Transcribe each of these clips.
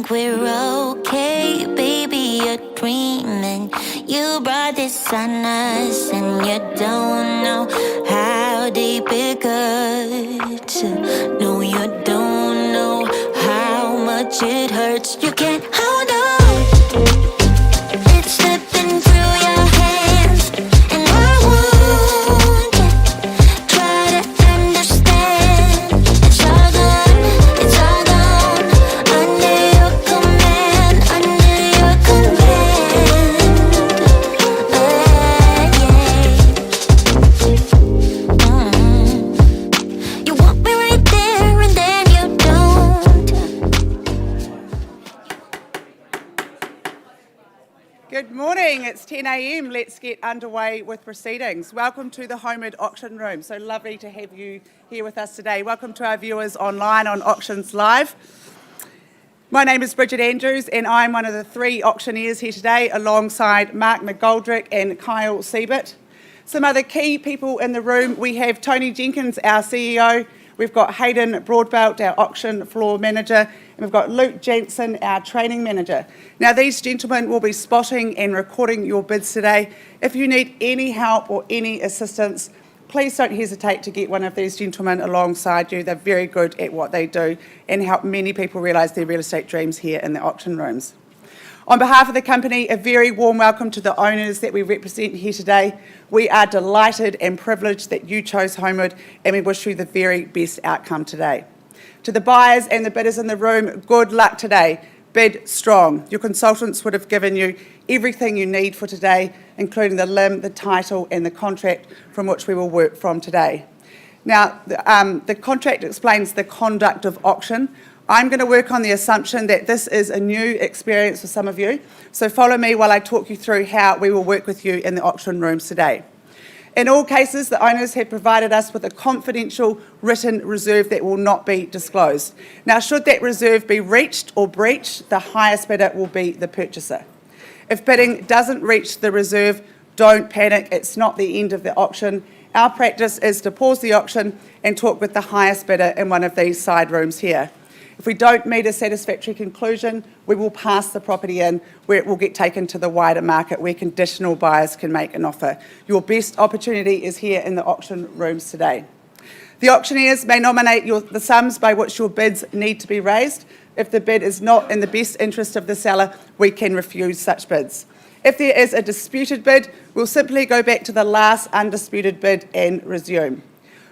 think we're okay, baby, you're dreaming. You brought this on us and you don't know how deep it cuts. No, you don't know how much it hurts. You can't hold on, it's slipping through your hands, and I won't try to understand. It's all gone, it's all gone, under your command, under your command. You want me right there and then you don't. Good morning, it's 10 a.m. Let's get underway with proceedings. Welcome to the Holmwood Auction Room. So lovely to have you here with us today. Welcome to our viewers online on Auctions Live. My name is Bridget Andrews and I'm one of the three auctioneers here today alongside Mark McGoldrick and Kyle Siebert. Some other key people in the room, we have Tony Jenkins, our CEO, we've got Hayden Broadbelt, our auction floor manager, and we've got Luke Jensen, our training manager. Now these gentlemen will be spotting and recording your bids today. If you need any help or any assistance, please don't hesitate to get one of these gentlemen alongside you. They're very good at what they do and help many people realise their real estate dreams here in the auction rooms. On behalf of the company, a very warm welcome to the owners that we represent here today. We are delighted and privileged that you chose Holmwood and we wish you the very best outcome today. To the buyers and the bidders in the room, good luck today. Bid strong. Your consultants would have given you everything you need for today, including the LIM, the title and the contract from which we will work from today. Now, the contract explains the conduct of auction. I'm going to work on the assumption that this is a new experience for some of you, so follow me while I talk you through how we will work with you in the auction rooms today. In all cases, the owners have provided us with a confidential written reserve that will not be disclosed. Now, should that reserve be reached or breached, the highest bidder will be the purchaser. If bidding doesn't reach the reserve, don't panic, it's not the end of the auction. Our practice is to pause the auction and talk with the highest bidder in one of these side rooms here. If we don't meet a satisfactory conclusion, we will pass the property in where it will get taken to the wider market where conditional buyers can make an offer. Your best opportunity is here in the auction rooms today. The auctioneers may nominate the sums by which your bids need to be raised. If the bid is not in the best interest of the seller, we can refuse such bids. If there is a disputed bid, we'll simply go back to the last undisputed bid and resume.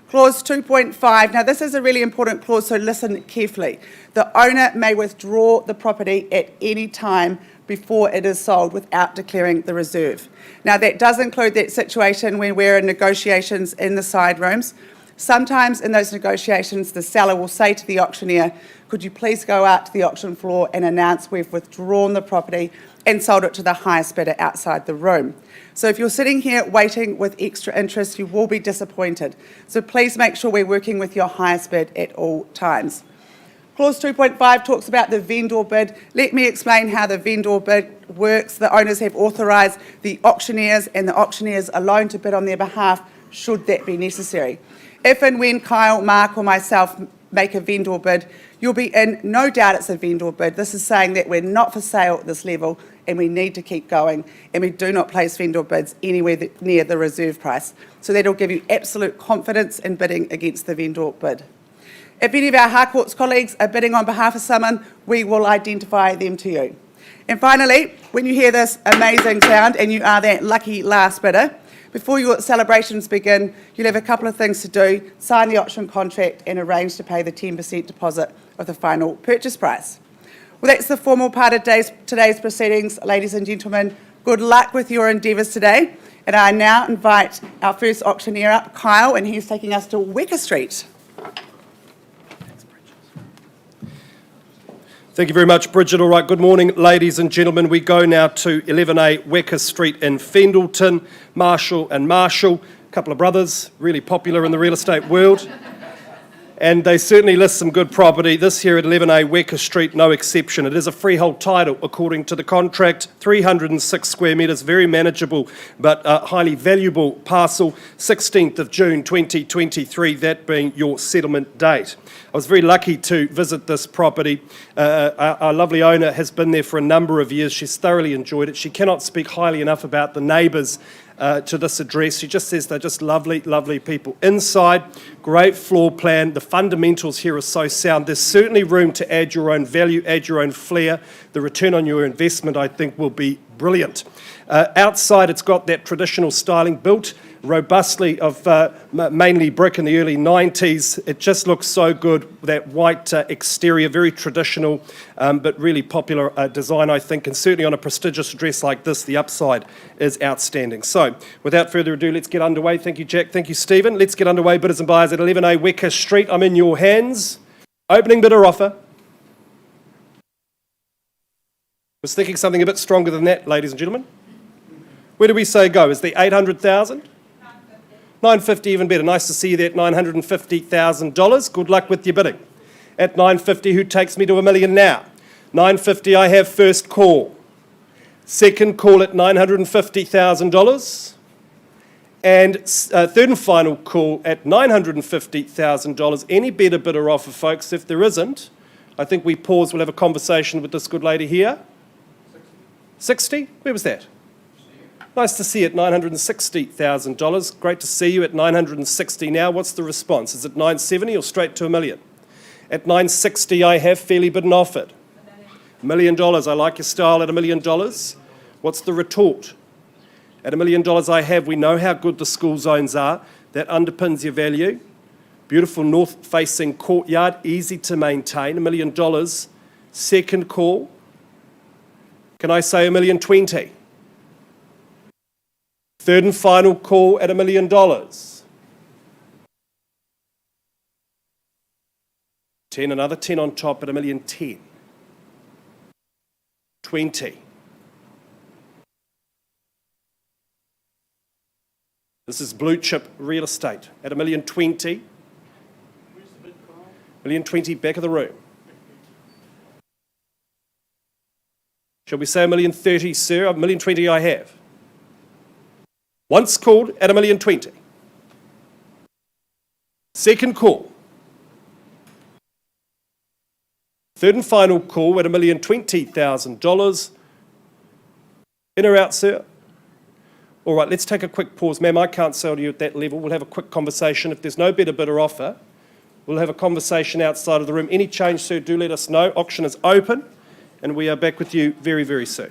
Clause 2.5, now this is a really important clause, so listen carefully. The owner may withdraw the property at any time before it is sold without declaring the reserve. Now that does include that situation when we're in negotiations in the side rooms. Sometimes in those negotiations, the seller will say to the auctioneer, could you please go out to the auction floor and announce we've withdrawn the property and sold it to the highest bidder outside the room. So if you're sitting here waiting with extra interest, you will be disappointed. So please make sure we're working with your highest bid at all times. Clause 2.5 talks about the vendor bid. Let me explain how the vendor bid works. The owners have authorised the auctioneers and the auctioneers alone to bid on their behalf, should that be necessary. If and when Kyle, Mark or myself make a vendor bid, you'll be in no doubt it's a vendor bid. This is saying that we're not for sale at this level and we need to keep going, and we do not place vendor bids anywhere near the reserve price. So that'll give you absolute confidence in bidding against the vendor bid. If any of our Harcourts colleagues are bidding on behalf of someone, we will identify them to you. And finally, when you hear this amazing sound and you are that lucky last bidder, before your celebrations begin, you'll have a couple of things to do: sign the auction contract and arrange to pay the 10% deposit of the final purchase price. Well, that's the formal part of today's proceedings, ladies and gentlemen. Good luck with your endeavours today. And I now invite our first auctioneer up, Kyle, and he's taking us to Weka Street. Thank you very much, Bridget. All right, good morning, ladies and gentlemen. We go now to 11A Weka Street in Fendalton. Marshall and Marshall, a couple of brothers, really popular in the real estate world. And they certainly list some good property. This here at 11A Weka Street, no exception. It is a freehold title according to the contract, 306 square metres, very manageable but highly valuable parcel, 16th of June 2023, that being your settlement date. I was very lucky to visit this property. Our lovely owner has been there for a number of years. She's thoroughly enjoyed it. She cannot speak highly enough about the neighbours to this address. She just says they're just lovely, lovely people. Inside, great floor plan. The fundamentals here are so sound. There's certainly room to add your own value, add your own flair. The return on your investment, I think, will be brilliant. Outside, it's got that traditional styling, built robustly of mainly brick in the early 90s. It just looks so good, that white exterior, very traditional, but really popular design, I think, and certainly on a prestigious address like this, the upside is outstanding. So, without further ado, let's get underway. Thank you, Jack. Thank you, Stephen. Let's get underway, bidders and buyers, at 11A Weka Street. I'm in your hands. Opening bidder offer. Was thinking something a bit stronger than that, ladies and gentlemen. Where do we say go? Is the 800,000? 950 even better. Nice to see you there at $950,000. Good luck with your bidding. At 950, who takes me to $1 million now? 950, I have first call. Second call at $950,000. And third and final call at $950,000. Any better bidder offer, folks? If there isn't, I think we pause. We'll have a conversation with this good lady here. 60? Where was that? Nice to see you at $960,000. Great to see you at $960 now. What's the response? Is it 970 or straight to $1 million? At 960, I have fairly bid and offered. $1 million. I like your style at $1 million. What's the retort? At $1 million, I have. We know how good the school zones are. That underpins your value. Beautiful north-facing courtyard, easy to maintain. $1 million. Second call. Can I say $1,020,000? Third and final call at $1 million. 10, another 10 on top at $1,010,000. 20. This is blue chip real estate at $1,020,000. $1,020,000 back of the room. Shall we say $1,030,000, sir? $1,020,000 I have. Once called at $1,020,000. Second call. Third and final call at $1,020,000. In or out, sir? All right, let's take a quick pause. Ma'am, I can't sell to you at that level. We'll have a quick conversation. If there's no better bidder offer, we'll have a conversation outside of the room. Any change, sir, do let us know. Auction is open, and we are back with you very, very soon.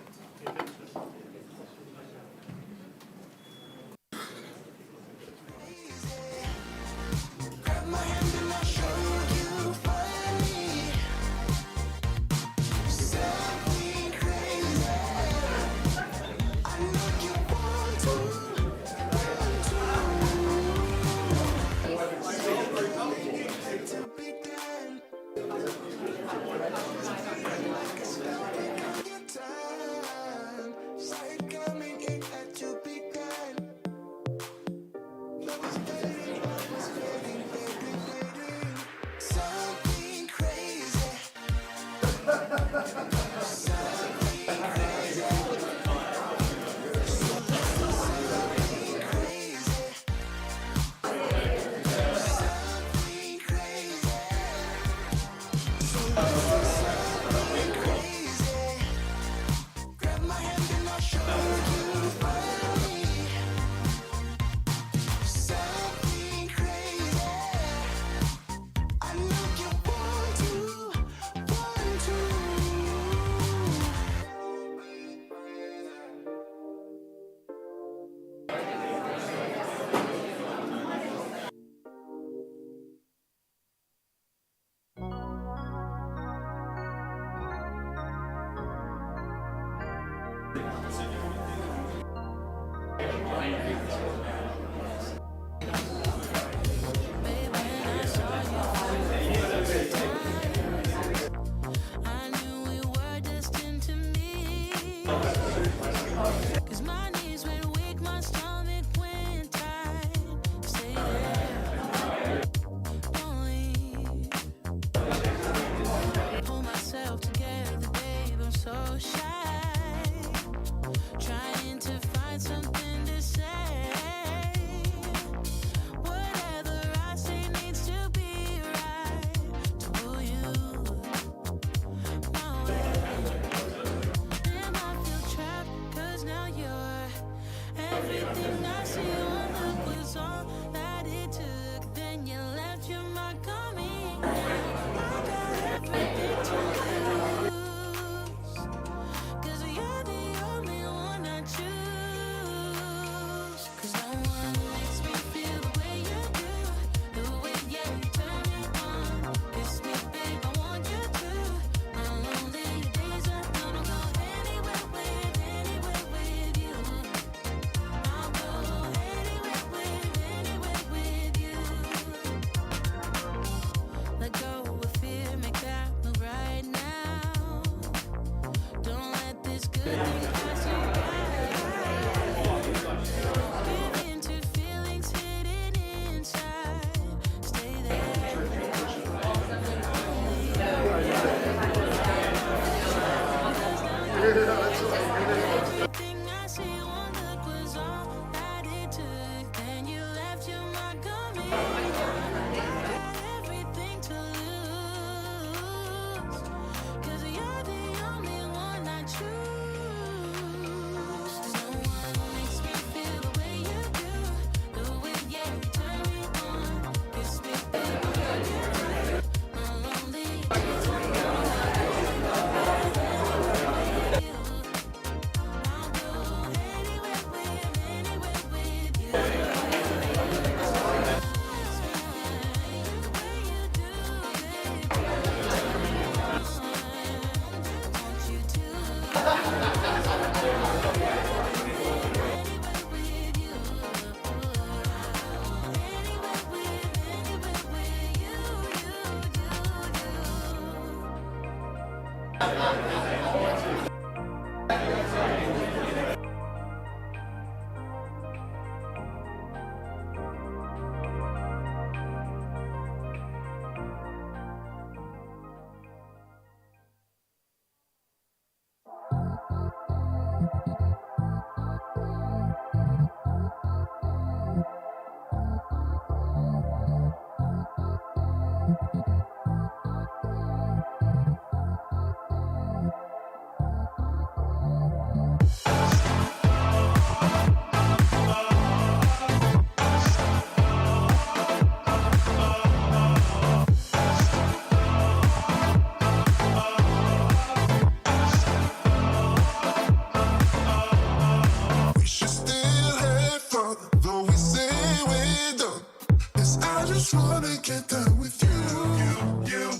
get down with you.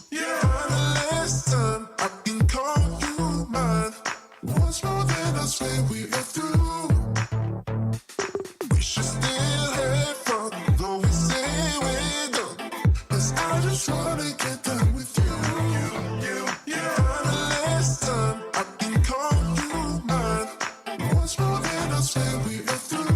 Kinda last time I can call you mine. Once more, then I swear we are through. We should still have fun, though we say we're done. 'Cause I just wanna get down with you. Kinda last time I can call you mine. Once more, then I swear we are through.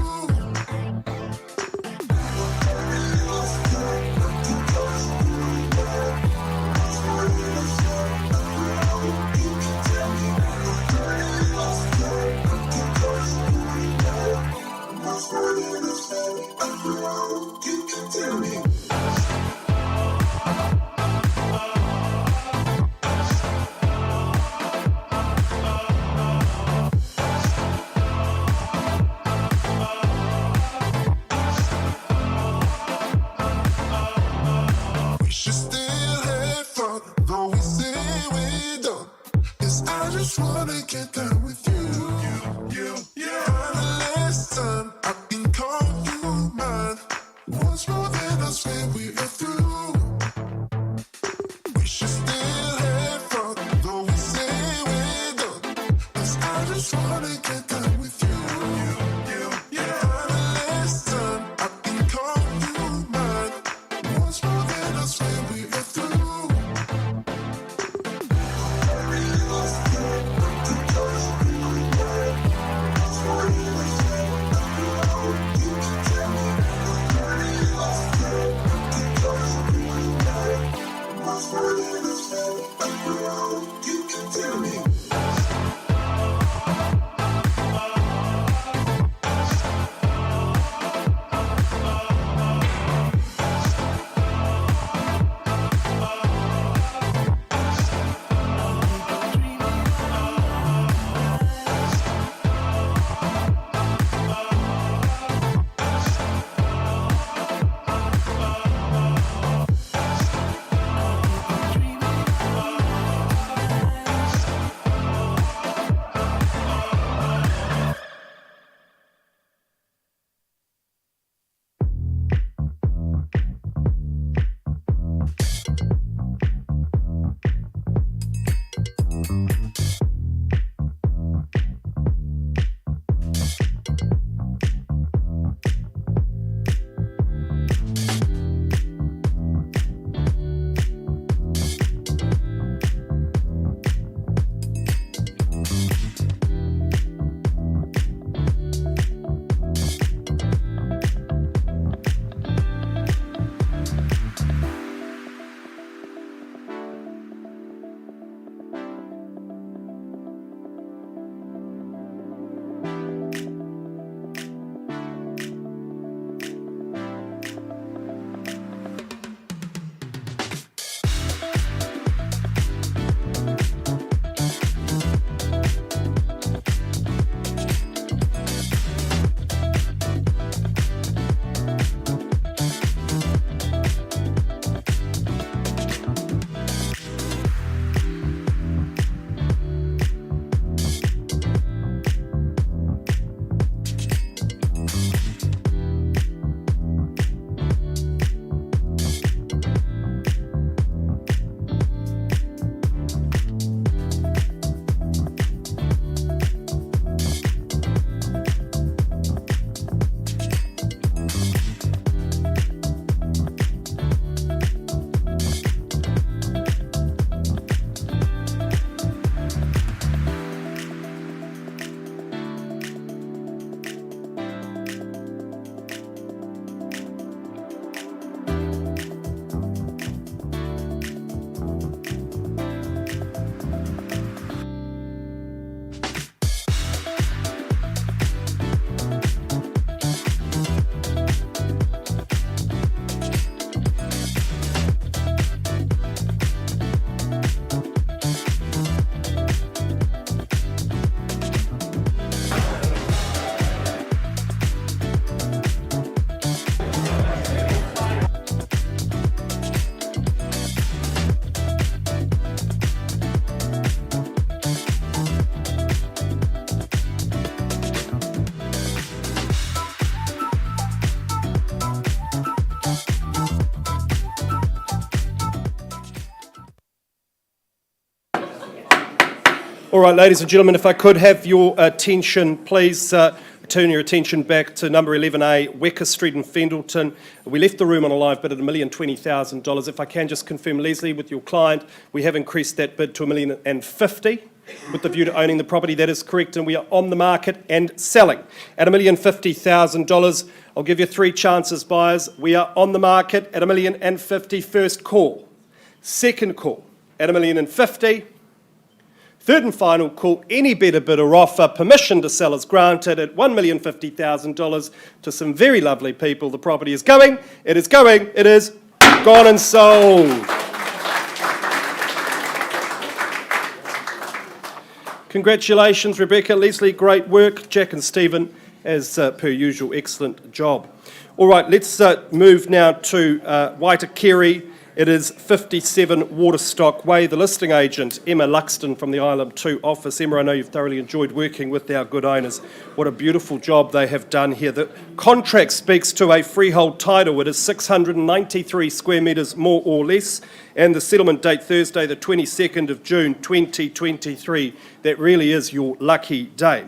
We should still have fun, though we say we're done. 'Cause I just wanna get down with you. Kinda last time I can call you mine. Once more, then I swear we are through. We should still have fun, though we say we're done. 'Cause I just wanna get down with you. Kinda last time I can call you mine. Once more, then I swear we are through. All right, ladies and gentlemen, if I could have your attention, please turn your attention back to number 11A, Weka Street in Fendleton. We left the room on a live bid at $1,020,000. If I can just confirm, Leslie, with your client, we have increased that bid to $1,050,000 with the view to owning the property. That is correct, and we are on the market and selling at $1,050,000. I'll give you 3 chances, buyers. We are on the market at $1,050,000, first call. Second call at $1,050,000. Third and final call, any better bid or offer, permission to sell is granted at $1,050,000 to some very lovely people. The property is going, it is gone and sold. Congratulations, Rebecca, Leslie, great work. Jack and Stephen, as per usual, excellent job. All right, let's move now to Waitakere. It is 57 Waterstock Way. The listing agent, Emma Luxton from the Island 2 office. Emma, I know you've thoroughly enjoyed working with our good owners. What a beautiful job they have done here. The contract speaks to a freehold title. It is 693 square metres, more or less, and the settlement date Thursday, the 22nd of June 2023. That really is your lucky day.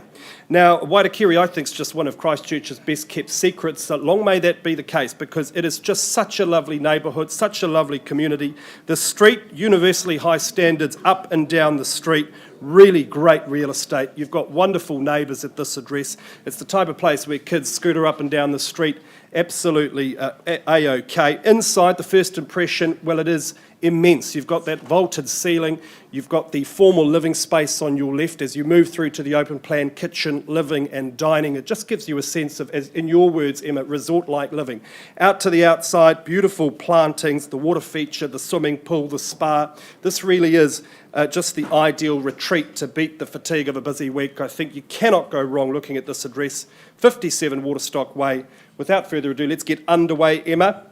Now, Waitakere, I think, is just one of Christchurch's best kept secrets. Long may that be the case, because it is just such a lovely neighbourhood, such a lovely community. The street, universally high standards up and down the street, really great real estate. You've got wonderful neighbours at this address. It's the type of place where kids scooter up and down the street, absolutely A-OK. Inside, the first impression, well, it is immense. You've got that vaulted ceiling, you've got the formal living space on your left as you move through to the open plan kitchen, living and dining. It just gives you a sense of, as in your words, Emma, resort-like living. Out to the outside, beautiful plantings, the water feature, the swimming pool, the spa. This really is just the ideal retreat to beat the fatigue of a busy week. I think you cannot go wrong looking at this address, 57 Waterstock Way. Without further ado, let's get underway, Emma.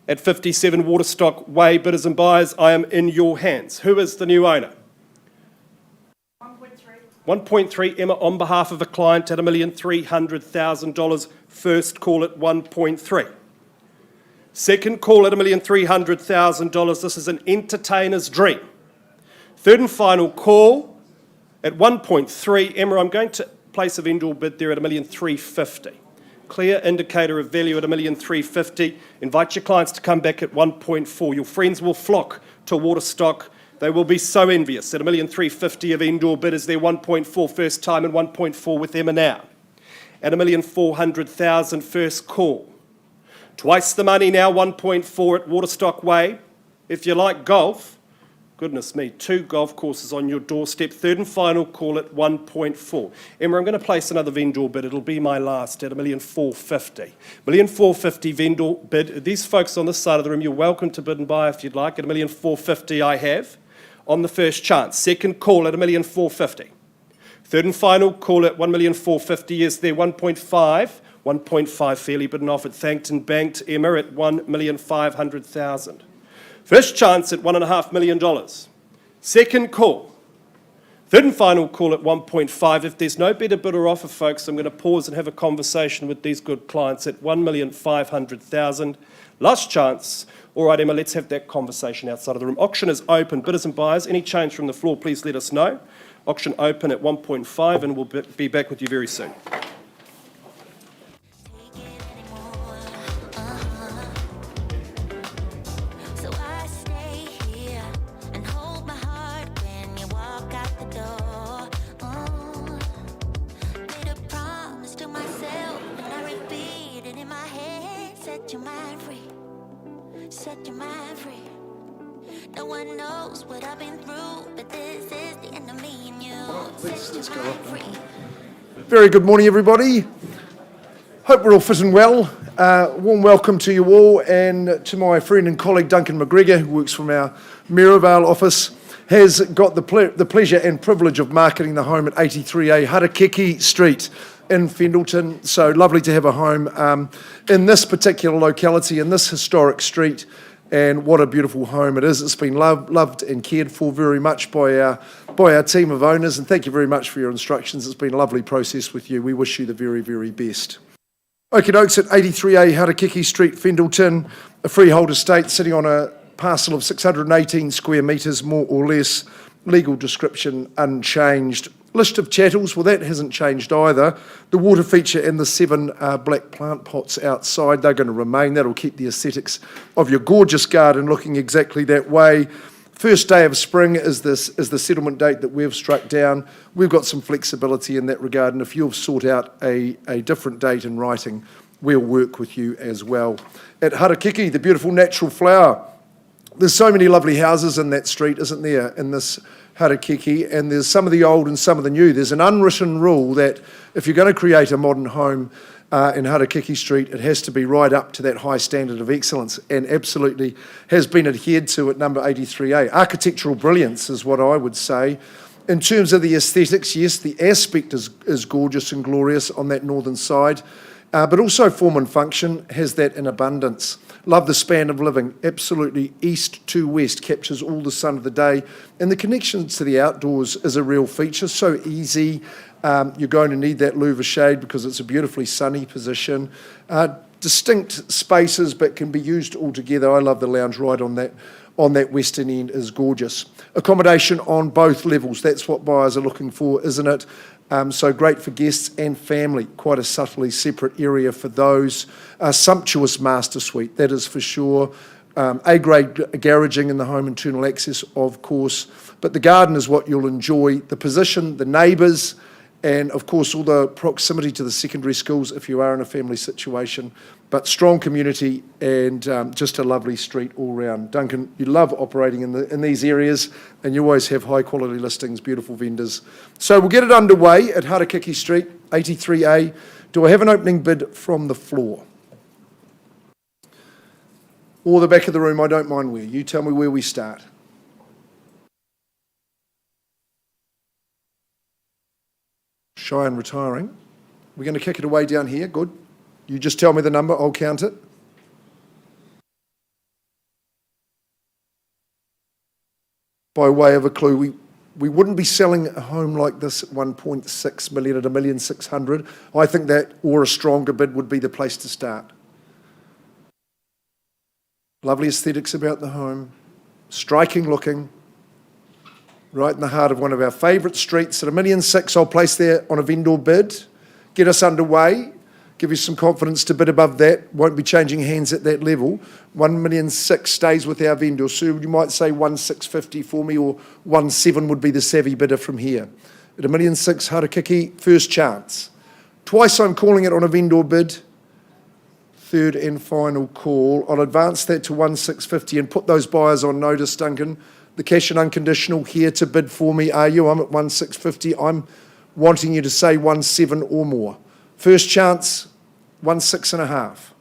At 57 Waterstock Way, bidders and buyers, I am in your hands. Who is the new owner? 1.3, Emma, on behalf of a client at $1,300,000. First call at 1.3. Second call at $1,300,000. This is an entertainer's dream. Third and final call at 1.3. Emma, I'm going to place a vendor bid there at $1,350,000. Clear indicator of value at $1,350,000. Invite your clients to come back at 1.4. Your friends will flock to Waterstock. They will be so envious. At $1,350,000 of indoor bid is their 1.4 first time and 1.4 with Emma now. At $1,400,000 first call. Twice the money now, 1.4 at Waterstock Way. If you like golf, goodness me, 2 golf courses on your doorstep. Third and final call at 1.4. Emma, I'm going to place another vendor bid. It'll be my last at $1,450,000. $1,450,000 vendor bid. These folks on this side of the room, you're welcome to bid and buy if you'd like. At $1,450,000 I have on the first chance. Second call at $1,450,000. Third and final call at $1,450,000 is there. 1.5. 1.5 fairly bidden off at Thanked and Banked. Emma at $1,500,000. First chance at $1.5 million. Second call. Third and final call at 1.5. If there's no better bid or offer, folks, I'm going to pause and have a conversation with these good clients at $1,500,000. Last chance. All right, Emma, let's have that conversation outside of the room. Auction is open. Bidders and buyers, any change from the floor, please let us know. Auction open at 1.5, and we'll be back with you very soon. Set your mind free. No one knows what I've been through, but this is the end of me and you. Set your mind free. Very good morning, everybody. Hope we're all fit and well. Warm welcome to you all, and to my friend and colleague Duncan McGregor, who works from our Maryvale office, has got the pleasure and privilege of marketing the home at 83A Harakeki Street in Fendleton. So lovely to have a home in this particular locality, in this historic street, and what a beautiful home it is. It's been loved and cared for very much by our team of owners, and thank you very much for your instructions. It's been a lovely process with you. We wish you the very, very best. Okie dokes, at 83A Harakeki Street, Fendleton, a freehold estate sitting on a parcel of 618 square metres, more or less. legal description unchanged. List of chattels, well, that hasn't changed either. The water feature and the 7 black plant pots outside, they're going to remain. That'll keep the aesthetics of your gorgeous garden looking exactly that way. First day of spring is the settlement date that we've struck down. We've got some flexibility in that regard, and if you've sought out a different date in writing, we'll work with you as well. At Harakeki, the beautiful natural flower, there's so many lovely houses in that street, isn't there, in this Harakeki, and there's some of the old and some of the new. There's an unwritten rule that if you're going to create a modern home in Harakeki Street, it has to be right up to that high standard of excellence, and absolutely has been adhered to at number 83A. Architectural brilliance is what I would say. In terms of the aesthetics, yes, the aspect is gorgeous and glorious on that northern side, but also form and function has that in abundance. Love the span of living, absolutely east to west, captures all the sun of the day, and the connection to the outdoors is a real feature, so easy. You're going to need that louver shade because it's a beautifully sunny position. Distinct spaces, but can be used all together. I love the lounge right on that western end, is gorgeous. Accommodation on both levels, that's what buyers are looking for, isn't it? So great for guests and family, quite a subtly separate area for those. A sumptuous master suite, that is for sure. A-grade garaging in the home, internal access, of course. But the garden is what you'll enjoy. The position, the neighbours, and of course all the proximity to the secondary schools if you are in a family situation. But strong community and just a lovely street all round. Duncan, you love operating in these areas, and you always have high quality listings, beautiful vendors. So we'll get it underway at Harakeki Street, 83A. Do I have an opening bid from the floor? Or the back of the room, I don't mind where. You tell me where we start. Shy and retiring. We're going to kick it away down here. Good. You just tell me the number, I'll count it. By way of a clue, we wouldn't be selling a home like this at 1.6 million at 1,600,000. I think that, or a stronger bid, would be the place to start. Lovely aesthetics about the home, striking looking, right in the heart of one of our favourite streets at 1,600,000. I'll place there on a vendor bid, get us underway, give you some confidence to bid above that. Won't be changing hands at that level. 1,600,000 stays with our vendor. So you might say 1,650,000 for me, or 1,700,000 would be the savvy bidder from here. At 1,600,000 Harakeki, first chance. Twice I'm calling it on a vendor bid. Third and final call. I'll advance that to 1,650,000 and put those buyers on notice, Duncan. The cash and unconditional here to bid for me, are you? I'm at 1,650,000. I'm wanting you to say 1,700,000 or more. First chance, 1,650,000.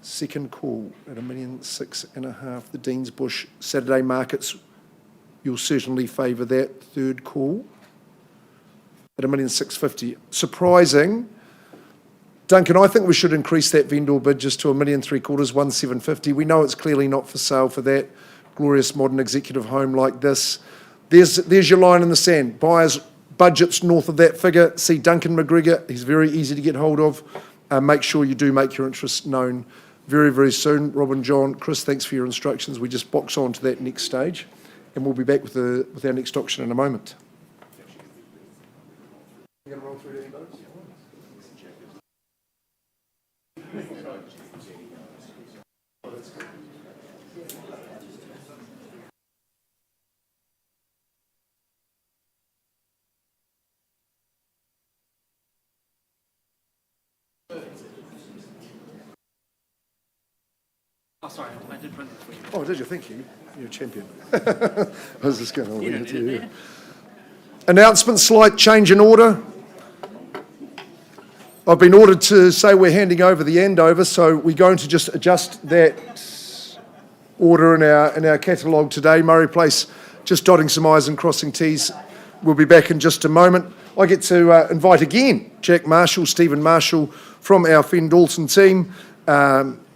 Second call at 1,650,000. The Deansbush Saturday markets, you'll certainly favour that. Third call at 1,650,000. Surprising. Duncan, I think we should increase that vendor bid just to 1,350,000, 1,750,000. We know it's clearly not for sale for that glorious modern executive home like this. There's your line in the sand. Buyers' budgets north of that figure. See Duncan McGregor. He's very easy to get hold of. Make sure you do make your interest known very, very soon. Robin, John, Chris, thanks for your instructions. We just box on to that next stage, and we'll be back with our next auction in a moment. You're going to roll through to anybody? Oh, sorry, I did print this for you. Oh, did you? Thank you. You're a champion. I was just going on. Announcement, slight change in order. I've been ordered to say we're handing over the Andover, so we're going to just adjust that order in our catalogue today. Murray Place, just dotting some I's and crossing T's. We'll be back in just a moment. I get to invite again Jack Marshall, Stephen Marshall from our Fen Dalton team.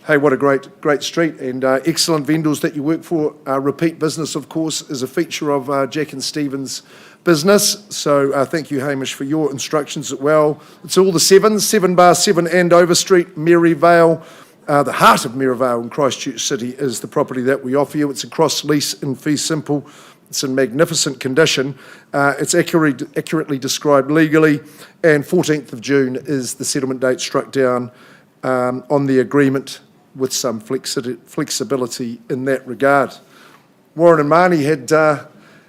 Hey, what a great street, and excellent vendors that you work for. Repeat business, of course, is a feature of Jack and Stephen's business. So thank you, Hamish, for your instructions as well. It's all the 7 Andover Street, Maryvale. The heart of Maryvale in Christchurch City is the property that we offer you. It's a cross lease in fee simple. It's in magnificent condition. It's accurately described legally, and 14th of June is the settlement date struck down on the agreement with some flexibility in that regard. Warren and Marnie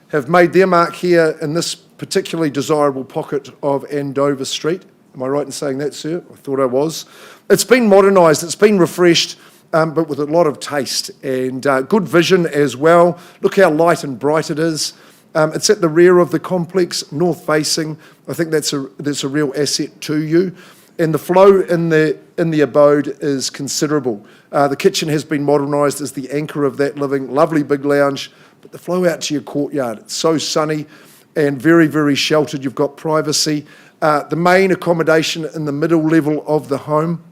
have made their mark here in this particularly desirable pocket of Andover Street. Am I right in saying that, sir? I thought I was. It's been modernised, it's been refreshed, but with a lot of taste and good vision as well. Look how light and bright it is. It's at the rear of the complex, north facing. I think that's a real asset to you. And the flow in the abode is considerable. The kitchen has been modernised as the anchor of that living. Lovely big lounge, but the flow out to your courtyard, it's so sunny and very, very sheltered. You've got privacy. The main accommodation in the middle level of the home,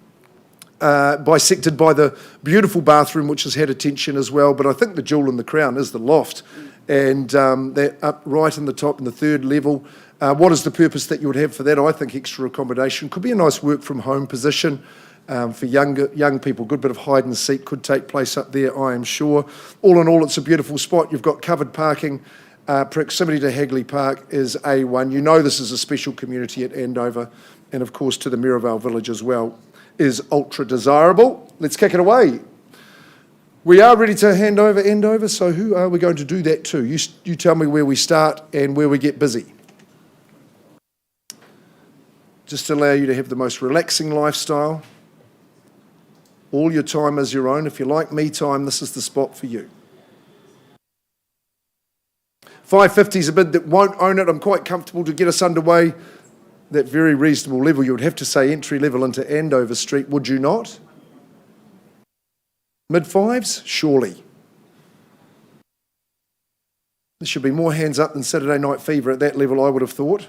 bisected by the beautiful bathroom, which has had attention as well. But I think the jewel in the crown is the loft, and that up right in the top in the third level. What is the purpose that you would have for that? I think extra accommodation could be a nice work from home position for young people. Good bit of hide and seek could take place up there, I am sure. All in all, it's a beautiful spot. You've got covered parking. Proximity to Hagley Park is A1. You know this is a special community at Andover, and of course to the Mirabel Village as well is ultra desirable. Let's kick it away. We are ready to hand over Andover, so who are we going to do that to? You tell me where we start and where we get busy. Just to allow you to have the most relaxing lifestyle. All your time is your own. If you like me time, this is the spot for you. 550 is a bid that won't own it. I'm quite comfortable to get us underway. That very reasonable level, you would have to say entry level into Andover Street, would you not? Mid-fives? Surely. There should be more hands up than Saturday Night Fever at that level, I would have thought.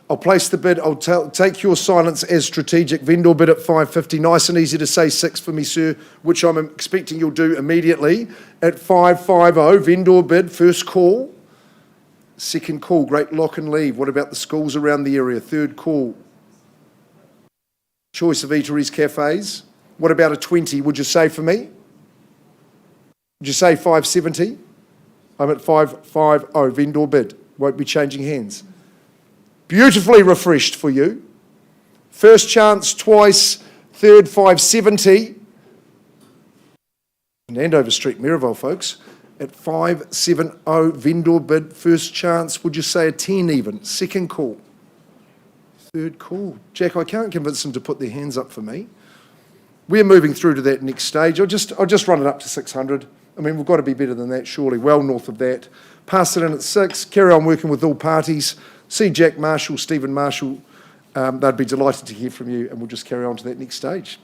I'll place the bid. I'll take your silence as strategic. Vendor bid at 550. Nice and easy to say 6 for me, sir, which I'm expecting you'll do immediately. At 550, vendor bid, first call. Second call, great lock and leave. What about the schools around the area? Third call. Choice of eateries, cafes. What about a 20, would you say for me? Would you say 570? I'm at 550, vendor bid. Won't be changing hands. Beautifully refreshed for you. First chance twice, third 570. And Andover Street, Mirabel, folks. At 570, vendor bid, first chance, would you say a 10 even? Second call. Third call. Jack, I can't convince them to put their hands up for me. We're moving through to that next stage. I'll just run it up to 600. I mean, we've got to be better than that, surely, well north of that. Pass it in at 6, carry on working with all parties. See Jack Marshall, Stephen Marshall. They'd be delighted to hear from you, and we'll just carry on to that next stage.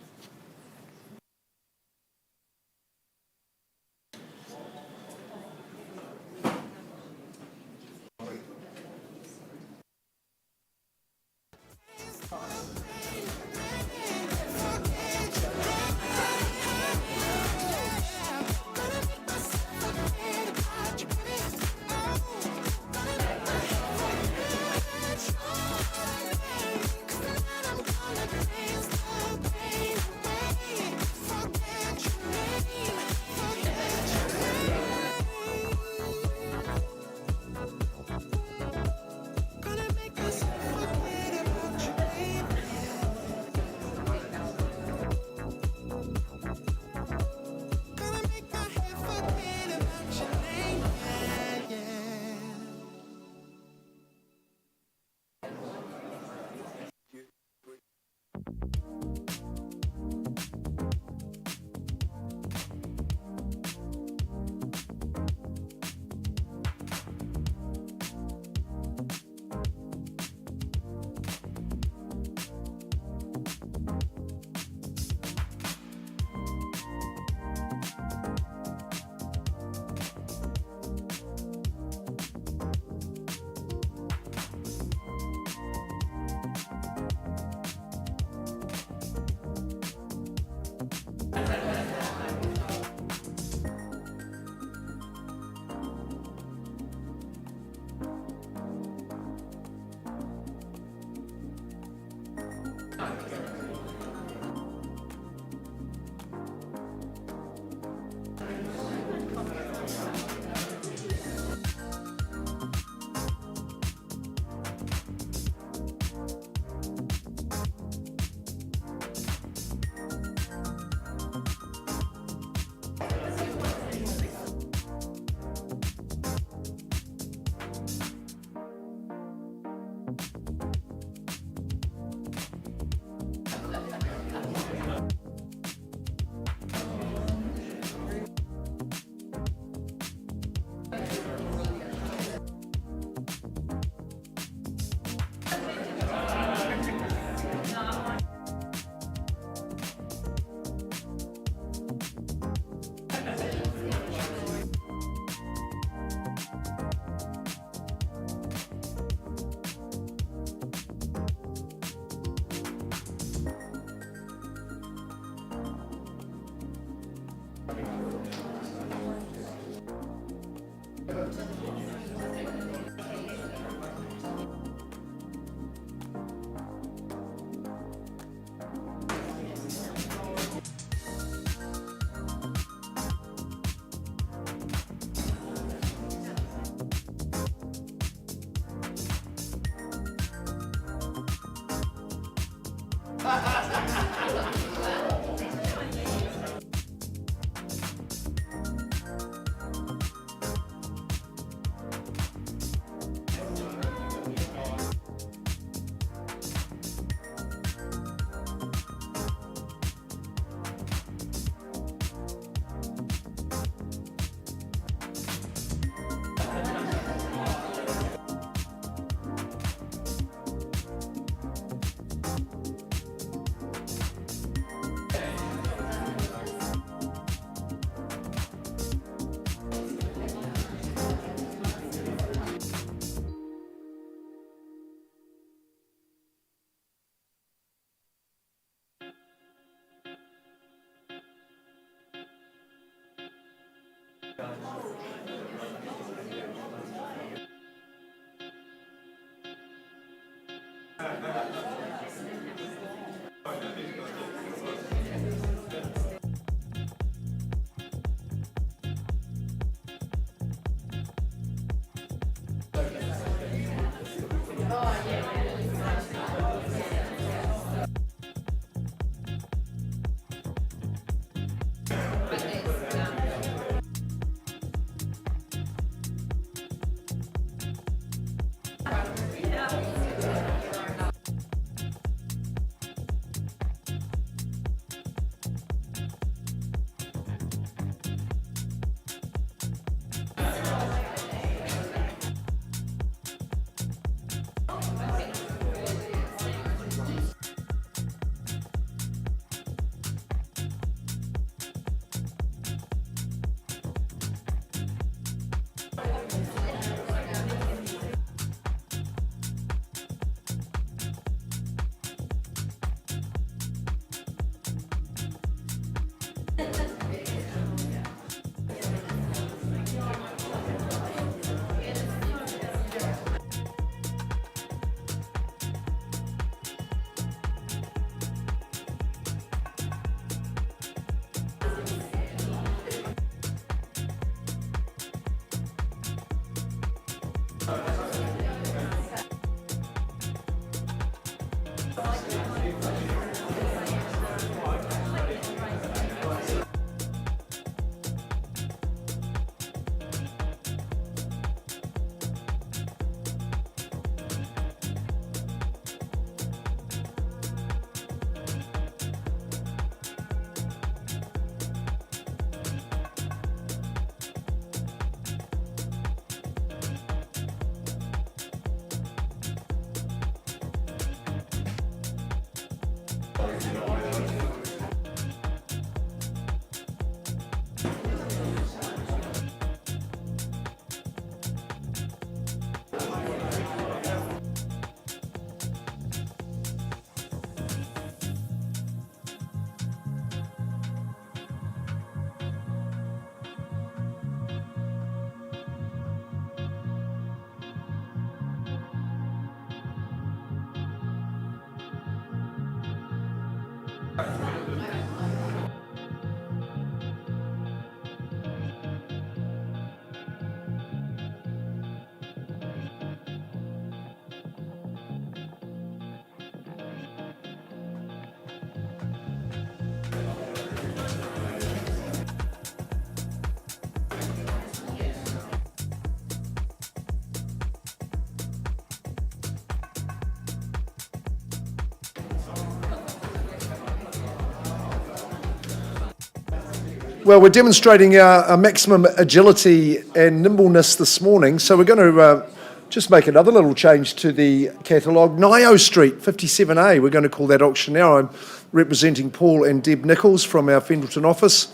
Well, we're demonstrating our maximum agility and nimbleness this morning, so we're going to just make another little change to the catalogue. Nio Street, 57A, we're going to call that auction now. I'm representing Paul and Deb Nichols from our Fendleton office.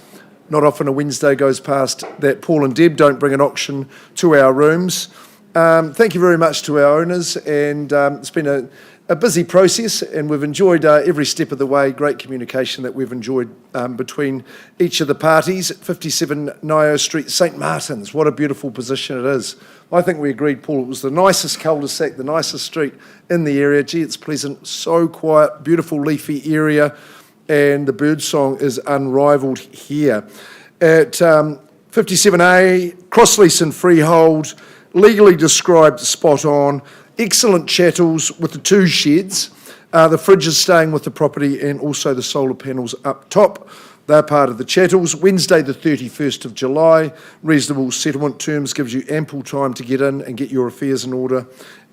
Not often a Wednesday goes past that Paul and Deb don't bring an auction to our rooms. Thank you very much to our owners, and it's been a busy process, and we've enjoyed every step of the way. Great communication that we've enjoyed between each of the parties. 57 Nio Street, St Martin's, what a beautiful position it is. I think we agreed, Paul, it was the nicest cul-de-sac, the nicest street in the area. Gee, it's pleasant, so quiet, beautiful leafy area, and the birdsong is unrivalled here. At 57A, cross-lease and freehold, legally described spot on, excellent chattels with the two sheds, The fridge is staying with the property and also the solar panels up top. They're part of the chattels. Wednesday the 31st of July, reasonable settlement terms, gives you ample time to get in and get your affairs in order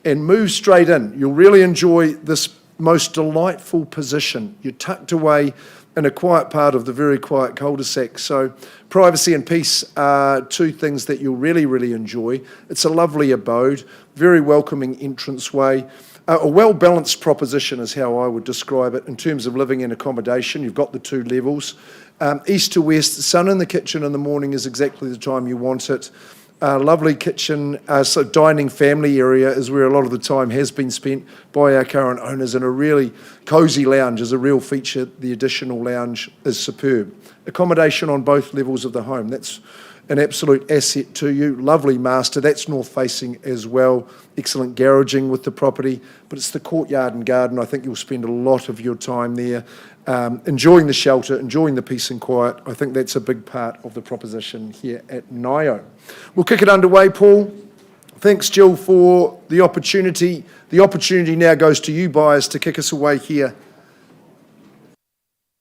and move straight in. You'll really enjoy this most delightful position. You're tucked away in a quiet part of the very quiet cul-de-sac. So privacy and peace are two things that you'll really, really enjoy. It's a lovely abode, very welcoming entranceway. A well-balanced proposition is how I would describe it in terms of living and accommodation. You've got the two levels. East to west, sun in the kitchen in the morning is exactly the time you want it. Lovely kitchen, so dining family area is where a lot of the time has been spent by our current owners, and a really cosy lounge is a real feature. The additional lounge is superb. Accommodation on both levels of the home, that's an absolute asset to you. Lovely master, that's north facing as well. Excellent garaging with the property, but it's the courtyard and garden. I think you'll spend a lot of your time there, enjoying the shelter, enjoying the peace and quiet. I think that's a big part of the proposition here at Nio. We'll kick it underway, Paul. Thanks, Jill, for the opportunity. The opportunity now goes to you buyers to kick us away here,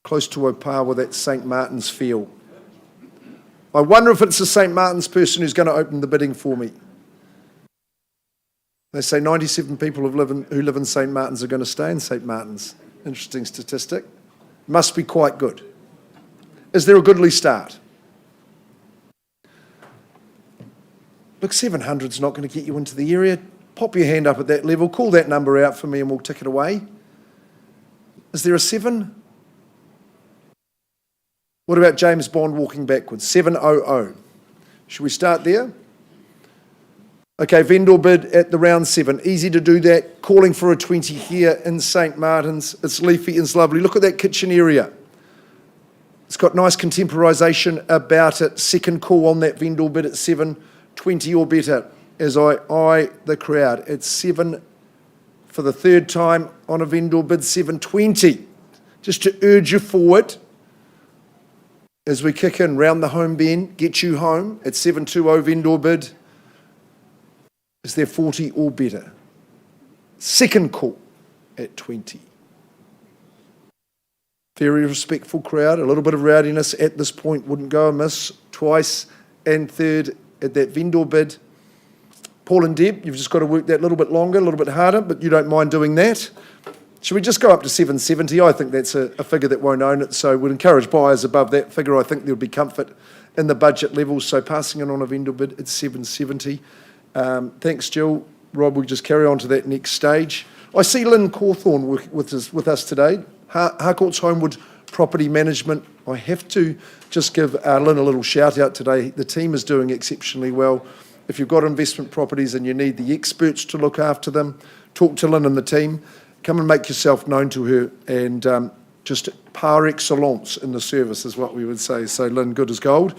close to Opar with that St. Martin's feel. I wonder if it's the St. Martin's person who's going to open the bidding for me. They say 97 people who live in St. Martin's are going to stay in St. Martin's. Interesting statistic. Must be quite good. Is there a goodly start? Look, 700's not going to get you into the area. Pop your hand up at that level. Call that number out for me and we'll tick it away. Is there a 7? What about James Bond walking backwards? 700. Should we start there? Okay, vendor bid at the round 7. Easy to do that. Calling for a 20 here in St. Martin's. It's leafy, it's lovely. Look at that kitchen area. It's got nice contemporisation about it. Second call on that vendor bid at 720 or better as I eye the crowd. It's 7 for the third time on a vendor bid, 720. Just to urge you forward as we kick in round the home bend, get you home at 720 vendor bid. Is there 40 or better? Second call at 20. Very respectful crowd, a little bit of rowdiness at this point wouldn't go amiss. Twice and third at that vendor bid. Paul and Deb, you've just got to work that little bit longer, a little bit harder, but you don't mind doing that. Should we just go up to 770? I think that's a figure that won't own it, so we'd encourage buyers above that figure. I think there'll be comfort in the budget levels, so passing it on a vendor bid at 770. Thanks, Jill. Rob, we'll just carry on to that next stage. I see Lynn Cawthorne with us today. Harcourt's Holmwood Property Management. I have to just give Lynn a little shout out today. The team is doing exceptionally well. If you've got investment properties and you need the experts to look after them, talk to Lynn and the team. Come and make yourself known to her, and just par excellence in the service is what we would say. So Lynn, good as gold.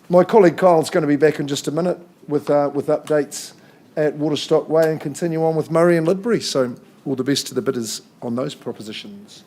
My colleague Kyle's going to be back in just a minute with updates at Waterstock Way and continue on with Murray and Lidbury. So all the best to the bidders on those propositions.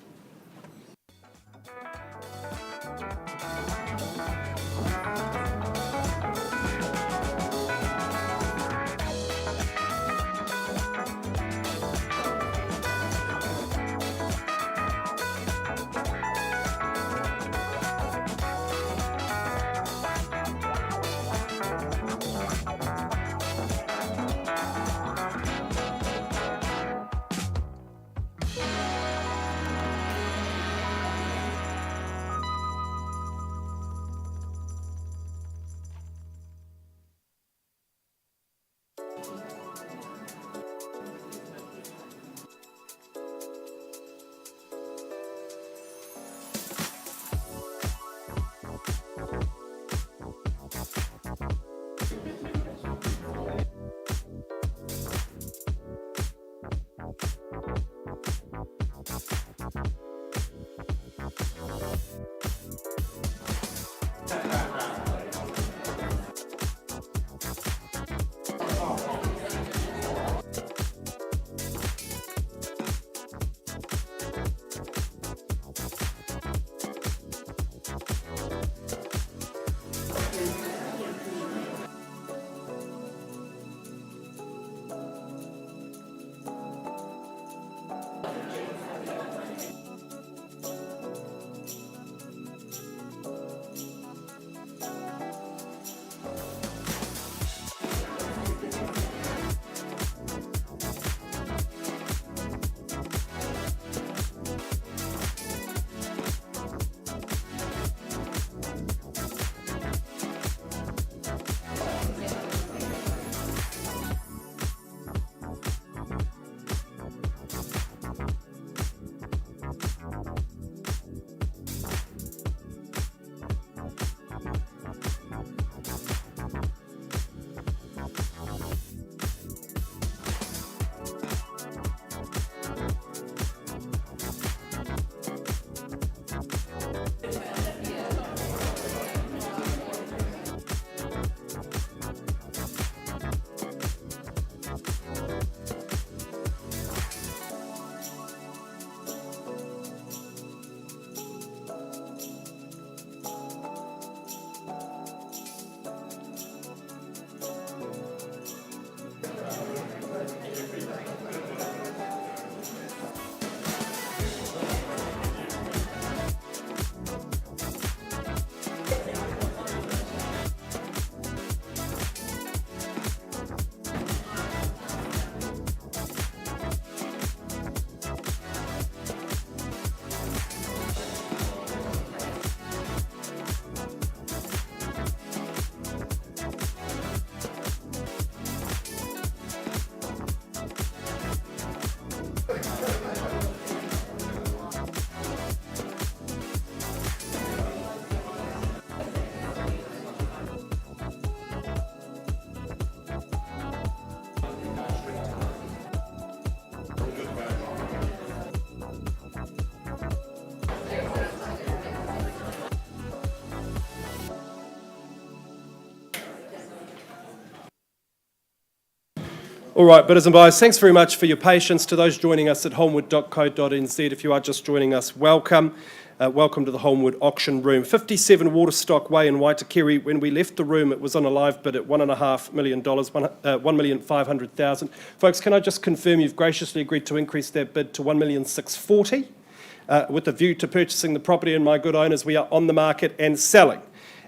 All right, bidders and buyers, thanks very much for your patience. To those joining us at holmwood.co.nz, if you are just joining us, welcome. Welcome to the Holmwood auction room. 57 Waterstock Way in Waitakere. When we left the room, it was on a live bid at $1.5 million, $1,500,000. Folks, can I just confirm you've graciously agreed to increase that bid to $1,640,000 with a view to purchasing the property, and my good owners, we are on the market and selling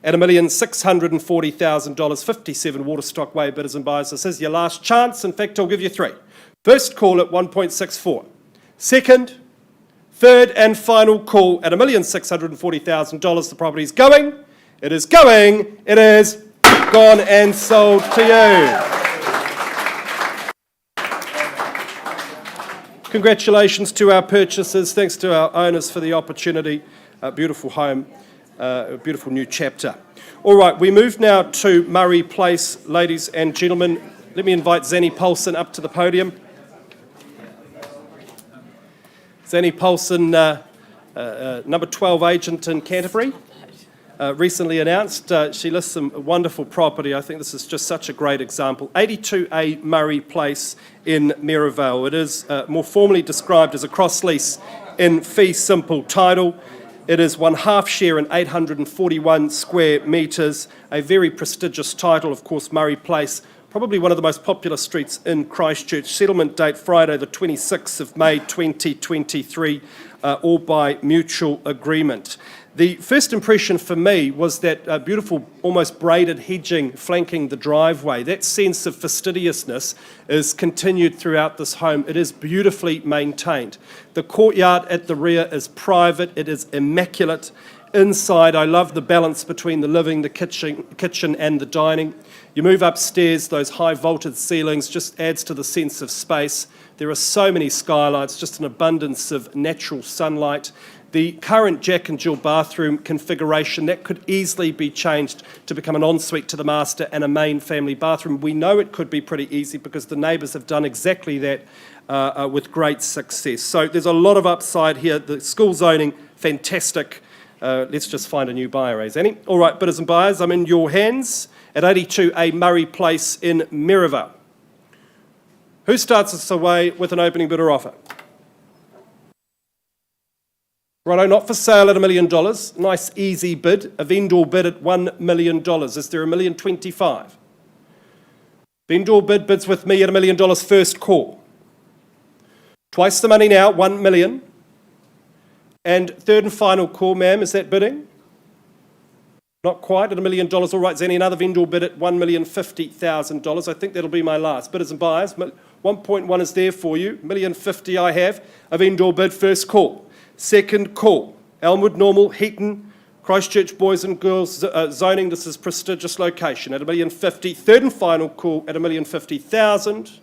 at $1,640,000, 57 Waterstock Way, bidders and buyers. This is your last chance. In fact, I'll give you three. First call at 1.64. Second, third and final call at $1,640,000. The property's going. It is going. It is gone and sold to you. Congratulations to our purchasers. Thanks to our owners for the opportunity. A beautiful home. A beautiful new chapter. All right, we move now to Murray Place, ladies and gentlemen. Let me invite Zanny Paulson up to the podium. Zanny Paulson, number 12 agent in Canterbury, recently announced. She lists some wonderful property. I think this is just such a great example. 82A Murray Place in Maryvale. It is more formally described as a cross-lease in fee simple title. It is 1/2 share in 841 square metres, a very prestigious title, of course, Murray Place, probably one of the most popular streets in Christchurch. Settlement date Friday the 26th of May 2023, all by mutual agreement. The first impression for me was that beautiful, almost braided hedging flanking the driveway. That sense of fastidiousness is continued throughout this home. It is beautifully maintained. The courtyard at the rear is private. It is immaculate. Inside, I love the balance between the living, the kitchen and the dining. You move upstairs, those high vaulted ceilings just adds to the sense of space. There are so many skylights, just an abundance of natural sunlight. The current Jack and Jill bathroom configuration, that could easily be changed to become an ensuite to the master and a main family bathroom. We know it could be pretty easy because the neighbours have done exactly that with great success. So there's a lot of upside here. The school zoning, fantastic. Let's just find a new buyer, Zanny? All right, bidders and buyers, I'm in your hands at 82A Murray Place in Maryvale. Who starts us away with an opening bidder offer? Righto, not for sale at $1 million. Nice, easy bid. A vendor bid at $1 million. Is there $1,025,000? Vendor bids with me at $1 million first call. Twice the money now, $1 million. And third and final call, ma'am, is that bidding? Not quite at $1 million. All right, Zanny, another vendor bid at $1,050,000. I think that'll be my last. Bidders and buyers, 1.1 is there for you. $1,050,000 I have. A vendor bid first call. Second call, Elmwood, Normal, Heaton, Christchurch Boys and Girls zoning. This is prestigious location at $1,050,000. Third and final call at $1,050,000.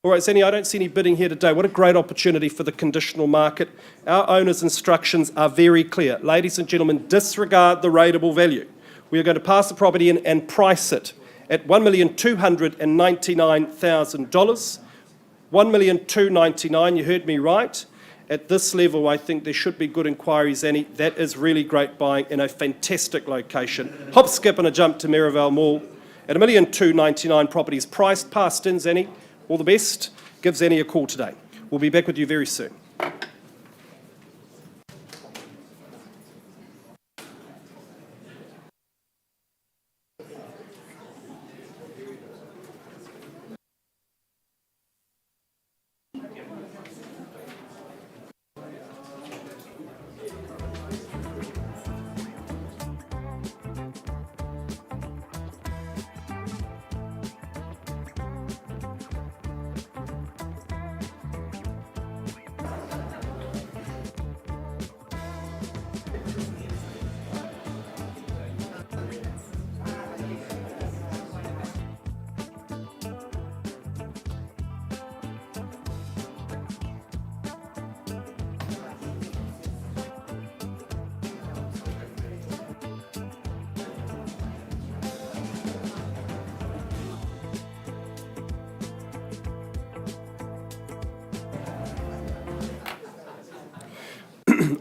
All right, Zanny, I don't see any bidding here today. What a great opportunity for the conditional market. Our owner's instructions are very clear. Ladies and gentlemen, disregard the rateable value. We are going to pass the property in and price it at $1,299,000. $1,299,000, you heard me right. At this level, I think there should be good inquiries, Zanny. That is really great buying in a fantastic location. Hop, skip and a jump to Maryvale Mall. At $1,299,000, properties priced, passed in, Zanny. All the best. Give Zanny a call today. We'll be back with you very soon.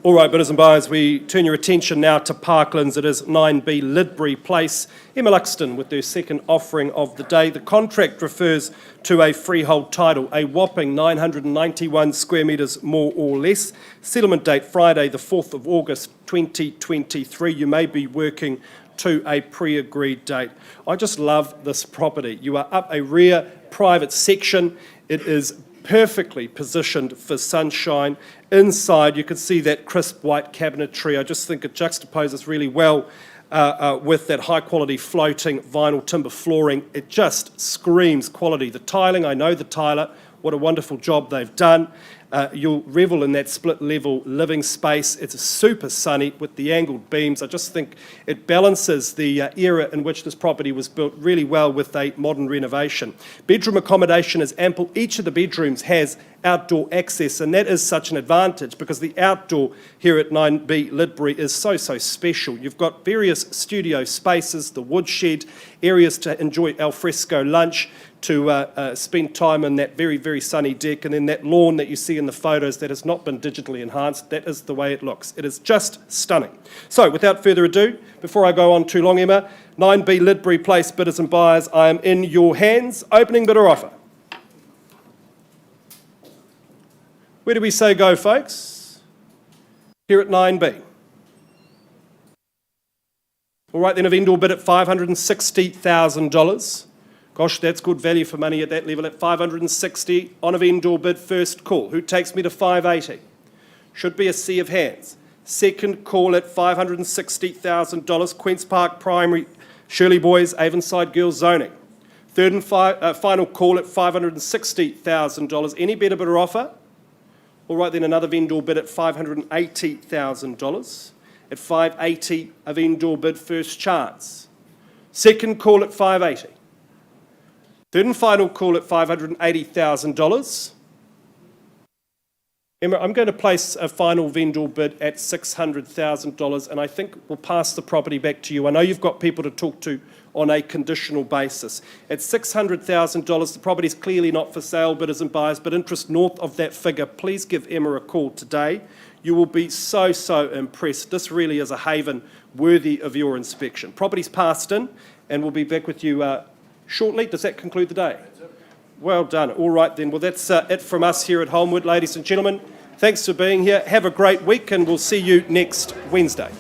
All right, bidders and buyers, we turn your attention now to Parklands. It is 9B Lidbury Place. Emma Luxton with their second offering of the day. The contract refers to a freehold title, a whopping 991 square metres more or less. Settlement date Friday the 4th of August 2023. You may be working to a pre-agreed date. I just love this property. You are up a rear private section. It is perfectly positioned for sunshine. Inside, you can see that crisp white cabinetry. I just think it juxtaposes really well with that high-quality floating vinyl timber flooring. It just screams quality. The tiling, I know the tiler. What a wonderful job they've done. You'll revel in that split-level living space. It's super sunny with the angled beams. I just think it balances the era in which this property was built really well with a modern renovation. Bedroom accommodation is ample. Each of the bedrooms has outdoor access, and that is such an advantage because the outdoor here at 9B Lidbury is so special. You've got various studio spaces, the woodshed, areas to enjoy alfresco lunch, to spend time in that very sunny deck, and then that lawn that you see in the photos that has not been digitally enhanced. That is the way it looks. It is just stunning. So without further ado, before I go on too long, Emma, 9B Lidbury Place, bidders and buyers, I am in your hands. Opening bidder offer. Where do we say go, folks? Here at 9B. All right, then a vendor bid at $560,000. Gosh, that's good value for money at that level at $560 on a vendor bid. First call. Who takes me to $580? Should be a sea of hands. Second call at $560,000. Queen's Park Primary, Shirley Boys, Avonside Girls zoning. Third and final call at $560,000. Any better bidder offer? All right, then another vendor bid at $580,000. At $580, a vendor bid. First chance. Second call at $580. Third and final call at $580,000. Emma, I'm going to place a final vendor bid at $600,000, and I think we'll pass the property back to you. I know you've got people to talk to on a conditional basis. At $600,000, the property is clearly not for sale, bidders and buyers, but interest north of that figure. Please give Emma a call today. You will be so impressed. This really is a haven worthy of your inspection. Property's passed in, and we'll be back with you shortly. Does that conclude the day? Well done. All right then. Well, that's it from us here at Holmwood, ladies and gentlemen. Thanks for being here. Have a great week, and we'll see you next Wednesday.